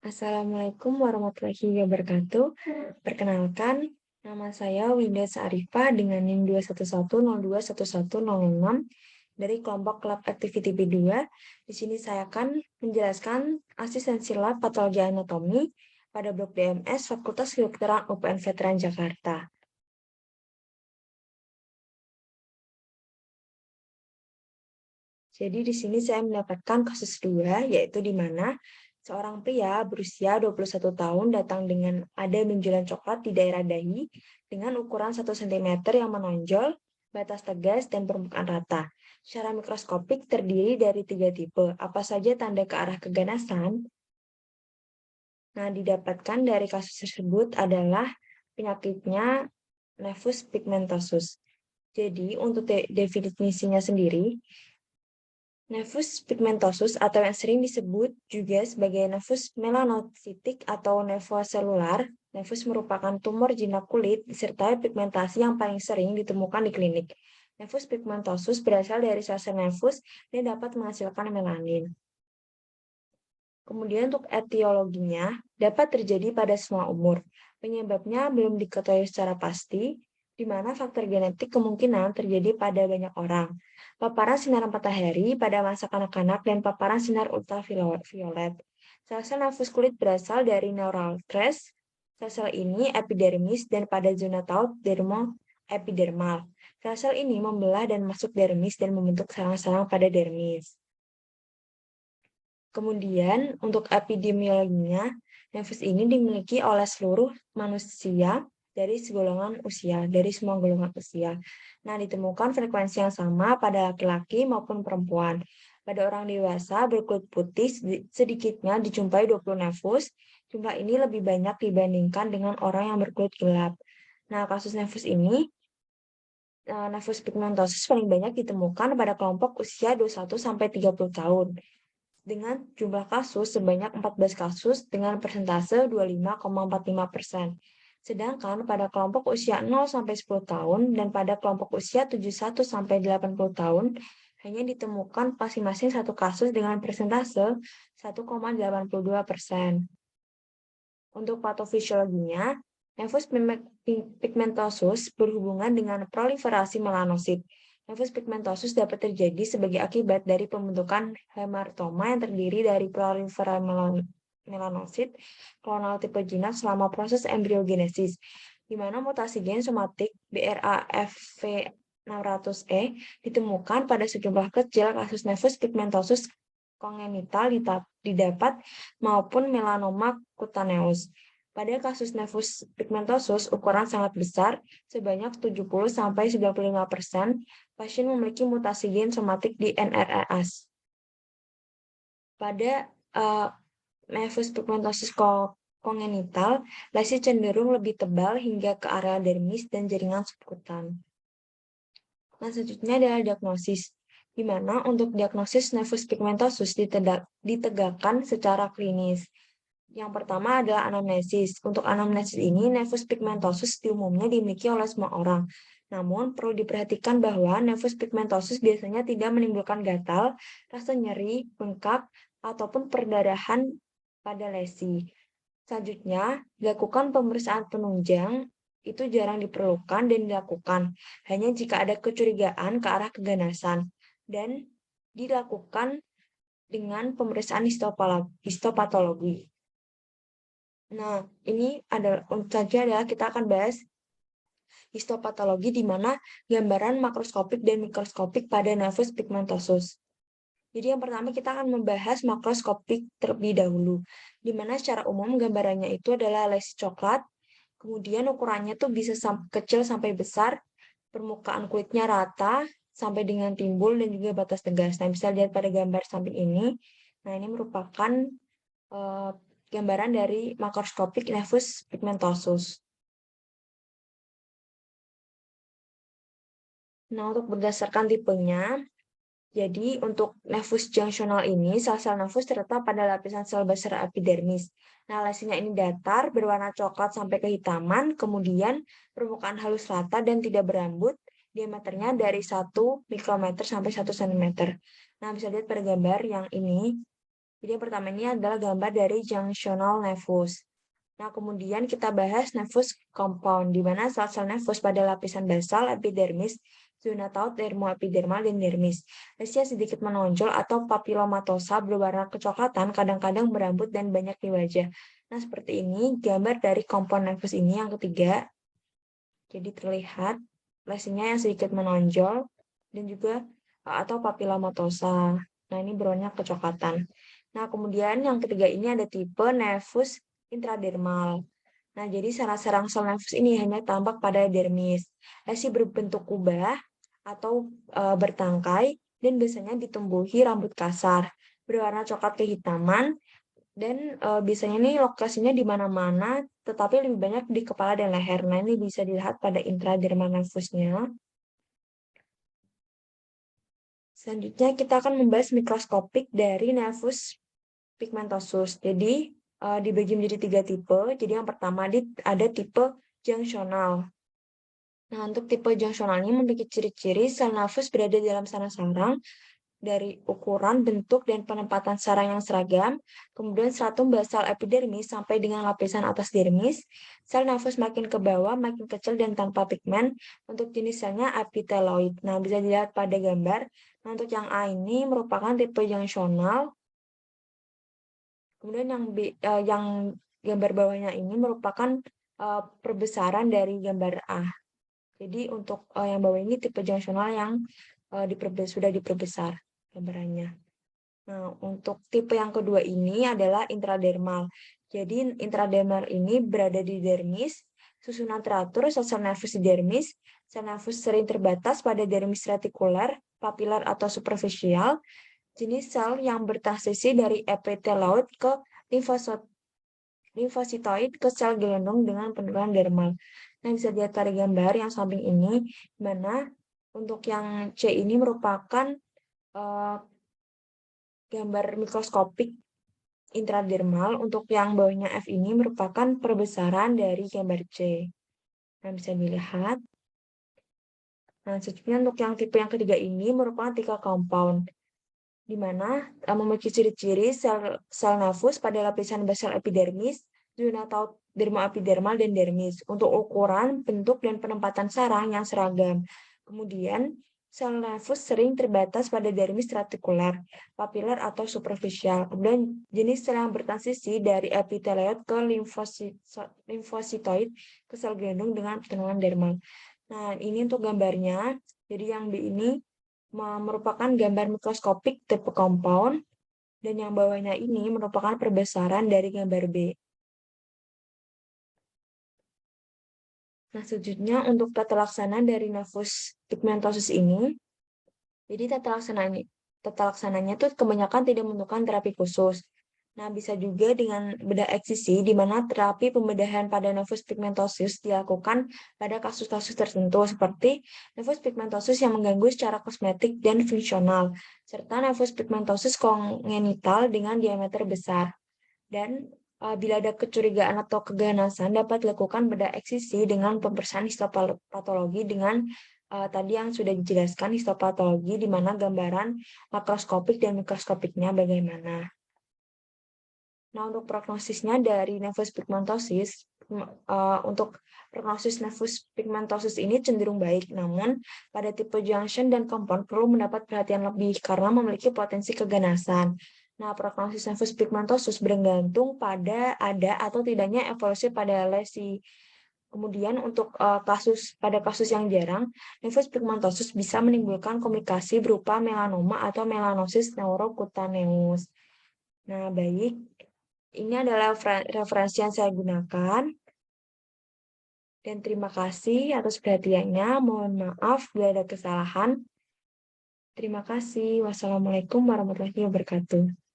Assalamualaikum warahmatullahi wabarakatuh. Perkenalkan, nama saya Winda Sarifah dengan NIM 211021106 dari kelompok Lab Activity B2. Di sini saya akan menjelaskan asistensi lab patologi anatomi pada blok DMS Fakultas Kedokteran UPN Veteran Jakarta. Jadi di sini saya mendapatkan kasus 2, yaitu di mana seorang pria berusia 21 tahun datang dengan ada benjolan coklat di daerah dahi dengan ukuran 1 cm yang menonjol, batas tegas, dan permukaan rata. Secara mikroskopik terdiri dari 3 tipe. Apa saja tanda ke arah keganasan? Nah, didapatkan dari kasus tersebut adalah penyakitnya nevus pigmentosus. Jadi, untuk definisinya sendiri, nevus pigmentosus atau yang sering disebut juga sebagai nevus melanositik atau nevoselular. Nevus merupakan tumor jinak kulit disertai pigmentasi yang paling sering ditemukan di klinik. Nevus pigmentosus berasal dari sel-sel nevus dan dapat menghasilkan melanin. Kemudian untuk etiologinya dapat terjadi pada semua umur. Penyebabnya belum diketahui secara pasti, di mana faktor genetik kemungkinan terjadi pada banyak orang. Paparan sinar matahari pada masa kanak-kanak dan paparan sinar ultraviolet. Sel-sel nafus kulit berasal dari neural crest. Sel-sel ini epidermis dan pada zona taut dermoepidermal. Sel-sel ini membelah dan masuk dermis dan membentuk sarang-sarang pada dermis. Kemudian, untuk epidemiologinya, nevus ini dimiliki oleh seluruh manusia dari semua golongan usia. Nah, ditemukan frekuensi yang sama pada laki-laki maupun perempuan. Pada orang dewasa berkulit putih sedikitnya dijumpai 20 nevus. Jumlah ini lebih banyak dibandingkan dengan orang yang berkulit gelap. Nah, kasus nevus ini, nevus pigmentosus paling banyak ditemukan pada kelompok usia 21-30 tahun dengan jumlah kasus sebanyak 14 kasus dengan persentase 25,45%. Sedangkan pada kelompok usia 0-10 tahun dan pada kelompok usia 71-80 tahun hanya ditemukan masing-masing satu kasus dengan persentase 1,82%. Untuk patofisiologinya, nevus pigmentosus berhubungan dengan proliferasi melanosit. Nevus pigmentosus dapat terjadi sebagai akibat dari pembentukan hematoma yang terdiri dari proliferasi melanosit klonal tipe jinak selama proses embriogenesis, di mana mutasi gen somatik BRAF600E ditemukan pada sejumlah kecil kasus nevus pigmentosus kongenital didapat maupun melanoma cutaneus. Pada kasus nevus pigmentosus ukuran sangat besar, sebanyak 70-95% pasien memiliki mutasi gen somatik di NRAS. Pada nevus pigmentosus kongenital, lesi cenderung lebih tebal hingga ke area dermis dan jaringan subkutan. Nah, selanjutnya adalah diagnosis, di mana untuk diagnosis nevus pigmentosus ditegakkan secara klinis. Yang pertama adalah anamnesis. Untuk anamnesis ini, nevus pigmentosus umumnya dimiliki oleh semua orang. Namun, perlu diperhatikan bahwa nevus pigmentosus biasanya tidak menimbulkan gatal, rasa nyeri, bengkak, ataupun perdarahan pada lesi. Selanjutnya, dilakukan pemeriksaan penunjang itu jarang diperlukan dan dilakukan hanya jika ada kecurigaan ke arah keganasan dan dilakukan dengan pemeriksaan histopatologi. Nah, ini adalah kita akan bahas histopatologi di mana gambaran makroskopik dan mikroskopik pada nevus pigmentosus. Jadi yang pertama kita akan membahas makroskopik terlebih dahulu, di mana secara umum gambarannya itu adalah lesi coklat, kemudian ukurannya tuh bisa kecil sampai besar, permukaan kulitnya rata sampai dengan timbul dan juga batas tegas. Nah, bisa lihat pada gambar samping ini. Nah, ini merupakan gambaran dari makroskopik nevus pigmentosus. Nah, untuk berdasarkan tipenya, jadi untuk nevus junctional ini, sel-sel nevus terletak pada lapisan sel basal epidermis. Nah, lesinya ini datar, berwarna coklat sampai kehitaman, kemudian permukaan halus rata dan tidak berambut, diameternya dari 1 mikrometer sampai 1 cm. Nah, bisa lihat pada gambar yang ini. Jadi yang pertama ini adalah gambar dari junctional nevus. Nah, kemudian kita bahas nevus compound, di mana sel-sel nevus pada lapisan basal, epidermis, zona taut, dermoepidermal, dan dermis. Lesia sedikit menonjol atau papilomatosa berwarna kecoklatan, kadang-kadang berambut dan banyak di wajah. Nah, seperti ini gambar dari compound nevus ini yang ketiga. Jadi terlihat lesinya yang sedikit menonjol dan juga atau papilomatosa. Nah, ini berwarna kecoklatan. Nah, kemudian yang ketiga ini ada tipe nevus intradermal. Nah, jadi sarang-sarang sel nevus ini hanya tampak pada dermis. Lesi berbentuk kubah atau bertangkai dan biasanya ditumbuhi rambut kasar, berwarna coklat kehitaman, dan biasanya ini lokasinya di mana-mana, tetapi lebih banyak di kepala dan leher. Nah, ini bisa dilihat pada intradermal nevusnya. Selanjutnya kita akan membahas mikroskopik dari nevus pigmentosus. Jadi dibagi menjadi 3 tipe. Jadi yang pertama ada tipe junctional. Nah, untuk tipe junctional ini memiliki ciri-ciri sel nevus berada dalam sarang-sarang dari ukuran, bentuk, dan penempatan sarang yang seragam, kemudian stratum basal epidermis sampai dengan lapisan atas dermis, sel nevus makin ke bawah, makin kecil dan tanpa pigmen, untuk jenis selnya epiteloid. Nah, bisa dilihat pada gambar. Nah, untuk yang A ini merupakan tipe junctional, kemudian yang gambar bawahnya ini merupakan perbesaran dari gambar A. Jadi untuk yang bawah ini tipe junctional yang sudah diperbesar gambarannya. Nah, untuk tipe yang kedua ini adalah intradermal. Jadi intradermal ini berada di dermis, susunan teratur, sel nervus di dermis, sel nervus sering terbatas pada dermis retikuler, papilar atau superficial, jenis sel yang bertransisi dari epiteloid ke limfositoid ke sel gelondong dengan penurunan dermal. Nah, bisa dilihat pada gambar yang samping ini, di mana untuk yang C ini merupakan gambar mikroskopik intradermal, untuk yang bawahnya F ini merupakan perbesaran dari gambar C. Nah, bisa dilihat. Nah, selanjutnya untuk yang tipe yang ketiga ini merupakan tipe compound, di mana memiliki ciri-ciri sel nevus pada lapisan basal epidermis, zona taut dermoepidermal, dan dermis untuk ukuran, bentuk, dan penempatan sarang yang seragam. Kemudian, sel nevus sering terbatas pada dermis retikuler, papilar, atau superficial. Kemudian, jenis sel yang bertransisi dari epiteloid ke limfositoid ke sel gelondong dengan penurunan dermal. Nah, ini untuk gambarnya. Jadi yang B ini merupakan gambar mikroskopik tipe compound, dan yang bawahnya ini merupakan perbesaran dari gambar B. Nah, selanjutnya untuk tata laksana dari nevus pigmentosus ini, jadi tata laksananya tuh kebanyakan tidak membutuhkan terapi khusus. Nah, bisa juga dengan bedah eksisi, di mana terapi pembedahan pada nevus pigmentosus dilakukan pada kasus-kasus tertentu, seperti nevus pigmentosus yang mengganggu secara kosmetik dan fungsional, serta nevus pigmentosus kongenital dengan diameter besar. Dan bila ada kecurigaan atau keganasan, dapat dilakukan bedah eksisi dengan pemeriksaan histopatologi dengan tadi yang sudah dijelaskan, histopatologi di mana gambaran makroskopik dan mikroskopiknya bagaimana. Nah, untuk prognosisnya dari nevus pigmentosus, untuk prognosis nevus pigmentosus ini cenderung baik, namun pada tipe junction dan compound perlu mendapat perhatian lebih karena memiliki potensi keganasan. Nah, prognosis nevus pigmentosus bergantung pada ada atau tidaknya evolusi pada lesi. Kemudian untuk pada kasus yang jarang, nevus pigmentosus bisa menimbulkan komplikasi berupa melanoma atau melanosis neurokutaneus. Nah, baik. Ini adalah referensi yang saya gunakan. Dan terima kasih atas perhatiannya. Mohon maaf bila ada kesalahan. Terima kasih. Wassalamualaikum warahmatullahi wabarakatuh.